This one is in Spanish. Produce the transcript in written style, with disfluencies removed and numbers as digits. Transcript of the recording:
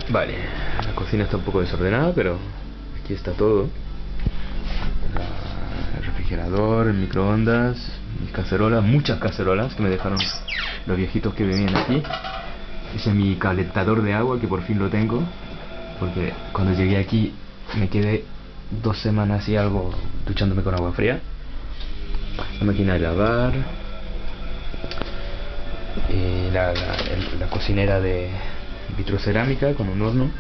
Vale, la cocina está un poco desordenada, pero aquí está todo. El refrigerador, el microondas, mis cacerolas, muchas cacerolas que me dejaron los viejitos que vivían aquí. Ese es mi calentador de agua, que por fin lo tengo, porque cuando llegué aquí me quedé 2 semanas y algo duchándome con agua fría. La máquina de lavar, la cocinera de vitrocerámica con un horno.